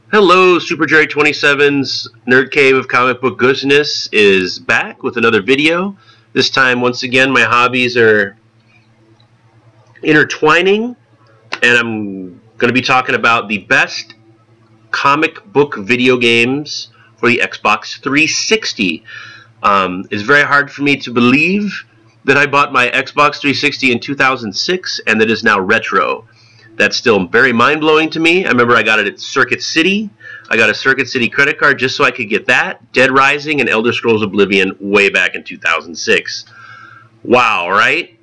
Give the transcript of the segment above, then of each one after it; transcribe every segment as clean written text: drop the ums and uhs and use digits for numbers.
Hello, Super Jerry 27's Nerd Cave of Comic Book Goodness is back with another video. This time, once again, my hobbies are intertwining, and I'm going to be talking about the best comic book video games for the Xbox 360. It's very hard for me to believe that I bought my Xbox 360 in 2006 and that is now retro. That's still very mind-blowing to me. I remember I got it at Circuit City. I got a Circuit City credit card just so I could get that, Dead Rising, and Elder Scrolls Oblivion way back in 2006. Wow, right?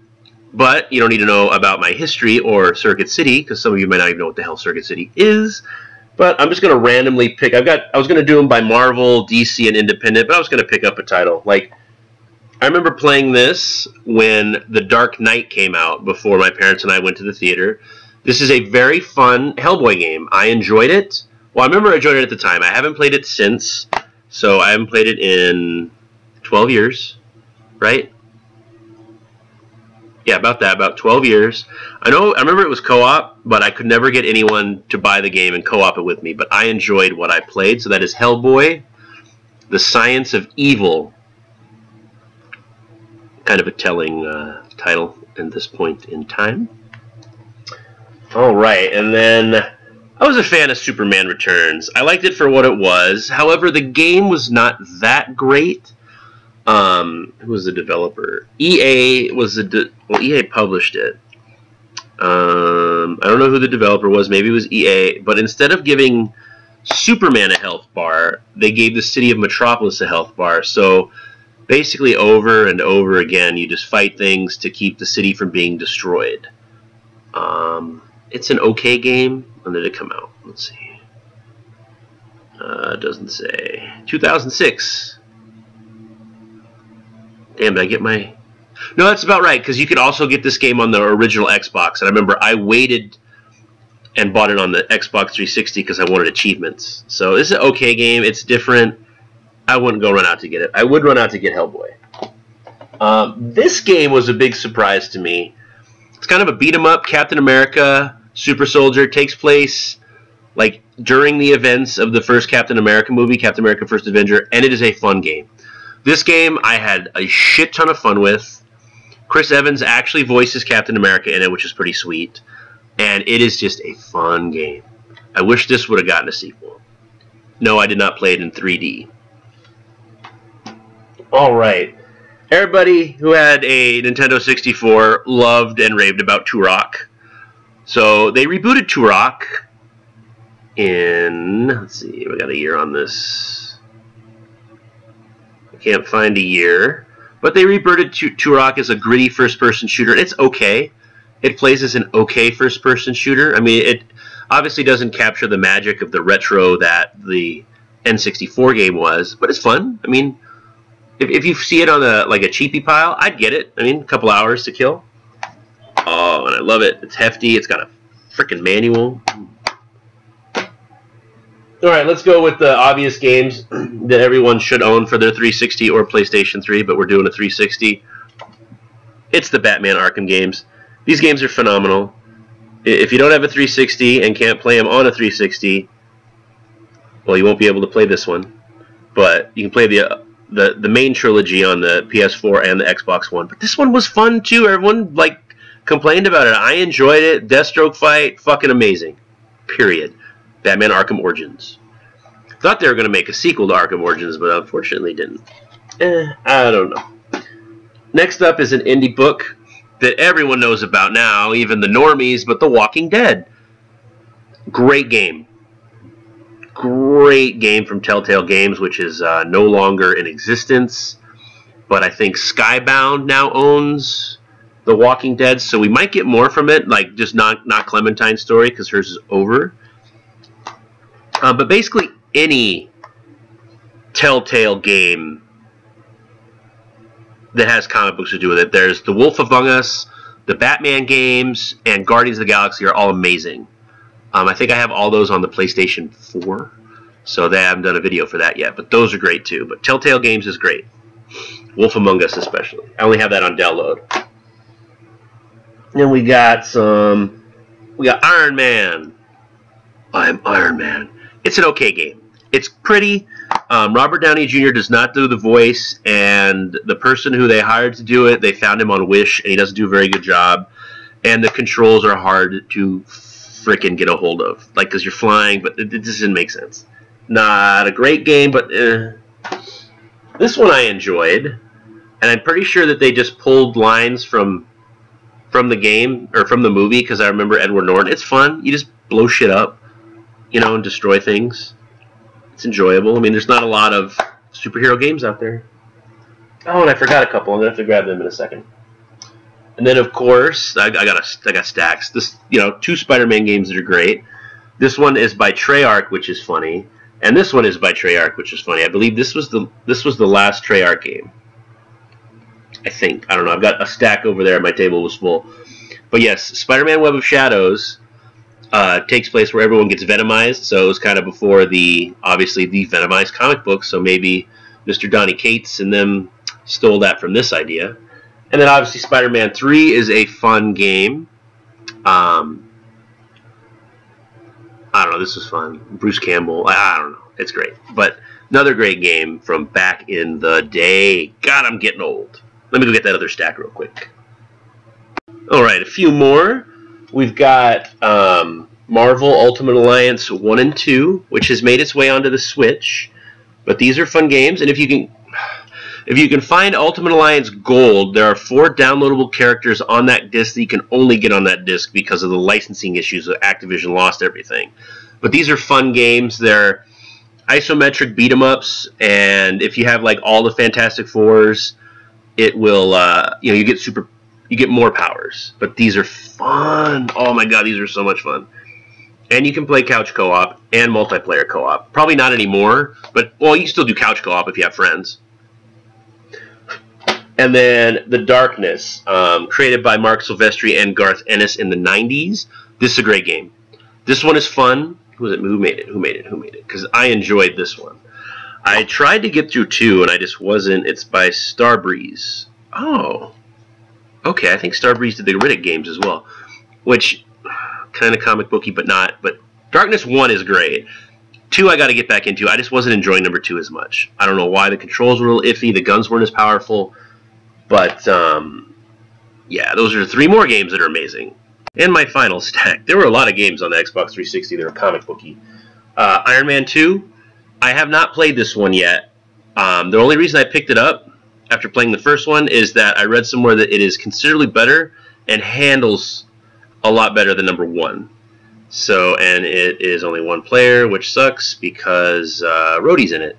But you don't need to know about my history or Circuit City, because some of you might not even know what the hell Circuit City is. But I'm just going to randomly pick. I was going to do them by Marvel, DC, and Independent, but I was going to pick up a title. Like, I remember playing this when The Dark Knight came out before my parents and I went to the theater. This is a very fun Hellboy game. I enjoyed it. Well, I remember I enjoyed it at the time. I haven't played it since, so I haven't played it in 12 years, right? Yeah, about that, about 12 years. I remember it was co-op, but I could never get anyone to buy the game and co-op it with me, but I enjoyed what I played. So that is Hellboy, The Science of Evil. Kind of a telling title at this point in time. Alright, and then I was a fan of Superman Returns. I liked it for what it was. However, the game was not that great. Who was the developer? EA was well, EA published it. I don't know who the developer was. Maybe it was EA. But instead of giving Superman a health bar, they gave the city of Metropolis a health bar. So basically over and over again, you just fight things to keep the city from being destroyed. It's an okay game. When did it come out? Let's see. It doesn't say. 2006. Damn, did I get my... No, that's about right, because you could also get this game on the original Xbox. And I remember I waited and bought it on the Xbox 360 because I wanted achievements. So this is an okay game. It's different. I wouldn't go run out to get it. I would run out to get Hellboy. This game was a big surprise to me. It's kind of a beat-em-up. Captain America, Super Soldier, takes place like during the events of the first Captain America movie, Captain America First Avenger, and it is a fun game. This game I had a shit ton of fun with. Chris Evans actually voices Captain America in it, which is pretty sweet. And it is just a fun game. I wish this would have gotten a sequel. No, I did not play it in 3D. Alright. Everybody who had a Nintendo 64 loved and raved about Turok. So they rebooted Turok in, let's see, we got a year on this. I can't find a year. But they rebooted Turok as a gritty first-person shooter. And it's okay. It plays as an okay first-person shooter. I mean, it obviously doesn't capture the magic of the retro that the N64 game was, but it's fun. I mean, if you see it on a cheapie pile, I'd get it. I mean, a couple hours to kill. Oh, and I love it. It's hefty. It's got a freaking manual. Alright, let's go with the obvious games that everyone should own for their 360 or PlayStation 3, but we're doing a 360. It's the Batman Arkham games. These games are phenomenal. If you don't have a 360 and can't play them on a 360, well, you won't be able to play this one. But you can play the main trilogy on the PS4 and the Xbox One. But this one was fun too. Everyone complained about it. I enjoyed it. Deathstroke fight, fucking amazing. Period. Batman Arkham Origins. Thought they were going to make a sequel to Arkham Origins, but unfortunately didn't. I don't know. Next up is an indie book that everyone knows about now, even the normies, but The Walking Dead. Great game. Great game from Telltale Games, which is no longer in existence. But I think Skybound now owns The Walking Dead, so we might get more from it, like just not Clementine's story, because hers is over. But basically any Telltale game that has comic books to do with it. There's The Wolf Among Us, the Batman games, and Guardians of the Galaxy are all amazing. I think I have all those on the PlayStation 4, so they haven't done a video for that yet, but those are great too. But Telltale Games is great. Wolf Among Us especially. I only have that on download. Then we got Iron Man. I'm Iron Man. it's an okay game. It's pretty. Robert Downey Jr. does not do the voice, and the person who they hired to do it, they found him on Wish, and he doesn't do a very good job. And the controls are hard to frickin' get a hold of, like, because you're flying, but it just didn't make sense. Not a great game, but this one I enjoyed, and I'm pretty sure that they just pulled lines from the game or from the movie, because I remember Edward Norton. It's fun. You just blow shit up, you know, and destroy things. It's enjoyable. I mean, there's not a lot of superhero games out there. Oh, and I forgot a couple. I'm gonna have to grab them in a second. And then, of course, I got stacks. This, you know, 2 Spider-Man games that are great. This one is by Treyarch, which is funny, and this one is by Treyarch, which is funny. I believe this was the last Treyarch game. I think. I don't know. I've got a stack over there. My table was full. But yes, Spider-Man Web of Shadows takes place where everyone gets venomized. So it was kind of before obviously the venomized comic book. So maybe Mr. Donny Cates and them stole that from this idea. And then obviously Spider-Man 3 is a fun game. I don't know. This was fun. Bruce Campbell. I don't know. It's great. But another great game from back in the day. God, I'm getting old. Let me go get that other stack real quick. Alright, a few more. We've got Marvel Ultimate Alliance 1 and 2, which has made its way onto the Switch. But these are fun games, and if you can find Ultimate Alliance Gold, there are 4 downloadable characters on that disc that you can only get on that disc because of the licensing issues that Activision lost everything. But these are fun games. They're isometric beat-em-ups, and if you have like all the Fantastic Fours, it will you know, you get more powers. But these are fun. Oh my god, these are so much fun. And you can play couch co-op and multiplayer co-op. Probably not anymore, but well, you can still do couch co-op if you have friends. And then The Darkness, created by Mark Silvestri and Garth Ennis in the 90s. This is a great game. This one is fun. Who made it? Because I enjoyed this one. I tried to get through 2, and I just wasn't. It's by Starbreeze. Oh. Okay, I think Starbreeze did the Riddick games as well. Which, kind of comic booky, but not. But Darkness 1 is great. 2 I got to get back into. I just wasn't enjoying number 2 as much. I don't know why. The controls were a little iffy. The guns weren't as powerful. But, yeah, those are 3 more games that are amazing. And my final stack. There were a lot of games on the Xbox 360 that were comic booky. Iron Man 2. I have not played this one yet. The only reason I picked it up after playing the first one is that I read somewhere that it is considerably better and handles a lot better than number 1. So, and it is only 1 player, which sucks because Rhodey's in it.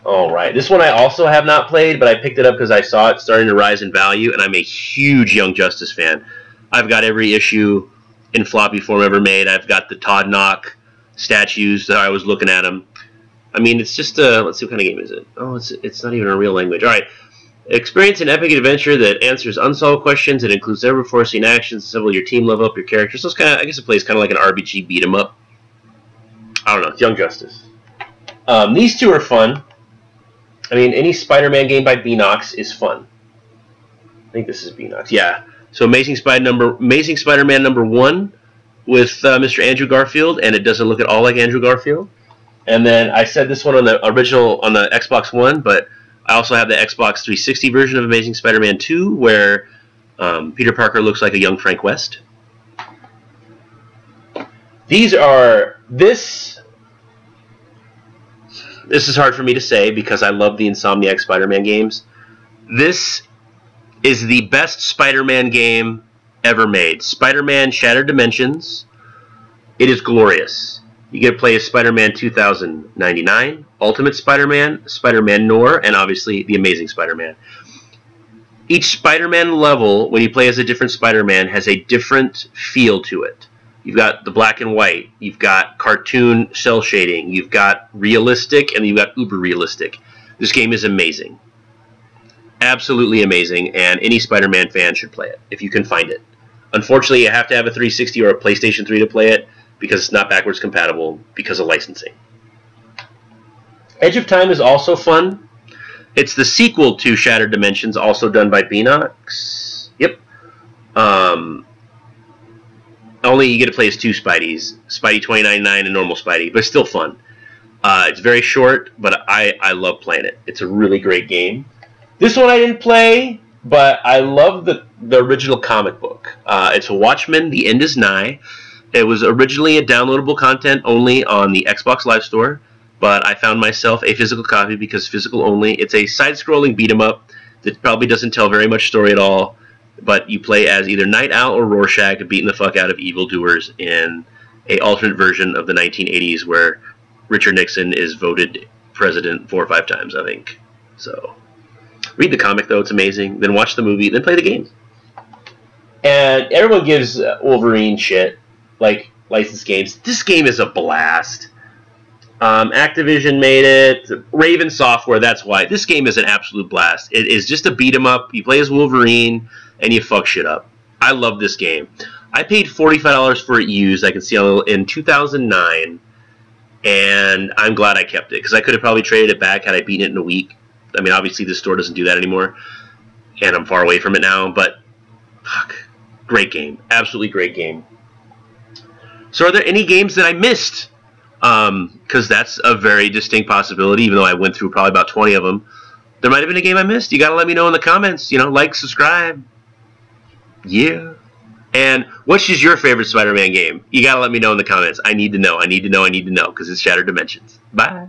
Alright, this one I also have not played, but I picked it up because I saw it starting to rise in value, and I'm a huge Young Justice fan. I've got every issue in floppy form ever made. I've got the Todd Knock statues that I was looking at them. I mean, it's just a, let's see, what kind of game is it? Oh, it's not even a real language. Alright, experience an epic adventure that answers unsolved questions. It includes ever foreseen actions, assemble your team, level up your characters. So it's kind of, I guess it plays kind of like an RPG beat 'em up. I don't know, it's Young Justice. These 2 are fun. I mean, any Spider-Man game by Beanox is fun. I think this is Beanox. Yeah. So Amazing Spider-Man number 1 with Mr. Andrew Garfield, and it doesn't look at all like Andrew Garfield. And then I said this one on the original, on the Xbox One, but I also have the Xbox 360 version of Amazing Spider-Man 2, where Peter Parker looks like a young Frank West. These are, this is hard for me to say because I love the Insomniac Spider-Man games. This is the best Spider-Man game ever made. SpiderManShattered Dimensions. It is glorious. You get to play as Spider-Man 2099, Ultimate Spider-Man, Spider-Man Noir, and obviously the Amazing Spider-Man. Each Spider-Man level, when you play as a different Spider-Man, has a different feel to it. You've got the black and white, you've got cartoon cell shading, you've got realistic, and you've got uber realistic. This game is amazing. Absolutely amazing, and any Spider-Man fan should play it, if you can find it. Unfortunately, you have to have a 360 or a PlayStation 3 to play it, because it's not backwards compatible because of licensing. Edge of Time is also fun. It's the sequel to Shattered Dimensions, also done by Beanox. Yep. Only you get to play as two Spideys, Spidey 2099 and normal Spidey, but it's still fun. It's very short, but I love playing it. It's a really great game. This one I didn't play, but I love the original comic book. It's Watchman, The End Is Nigh. It was originally a downloadable content only on the Xbox Live Store, but I found myself a physical copy because physical only. It's a side-scrolling beat-em-up that probably doesn't tell very much story at all, but you play as either Night Owl or Rorschach beating the fuck out of evildoers in a alternate version of the 1980s where Richard Nixon is voted president 4 or 5 times, I think. So, read the comic, though. It's amazing. Then watch the movie. Then play the game. And everyone gives Wolverine shit, like licensed games. This game is a blast. Activision made it. Raven Software, that's why. This game is an absolute blast. It is just a beat-em-up. You play as Wolverine, and you fuck shit up. I love this game. I paid $45 for it used. I can see in 2009. And I'm glad I kept it, because I could have probably traded it back had I beaten it in a week. I mean, obviously this store doesn't do that anymore, and I'm far away from it now, but fuck, great game. Absolutely great game. So are there any games that I missed? Because that's a very distinct possibility, even though I went through probably about 20 of them. There might have been a game I missed. You got to let me know in the comments. You know, like, subscribe. Yeah. And what's just your favorite Spider-Man game? You got to let me know in the comments. I need to know. I need to know. I need to know, because it's Shattered Dimensions. Bye.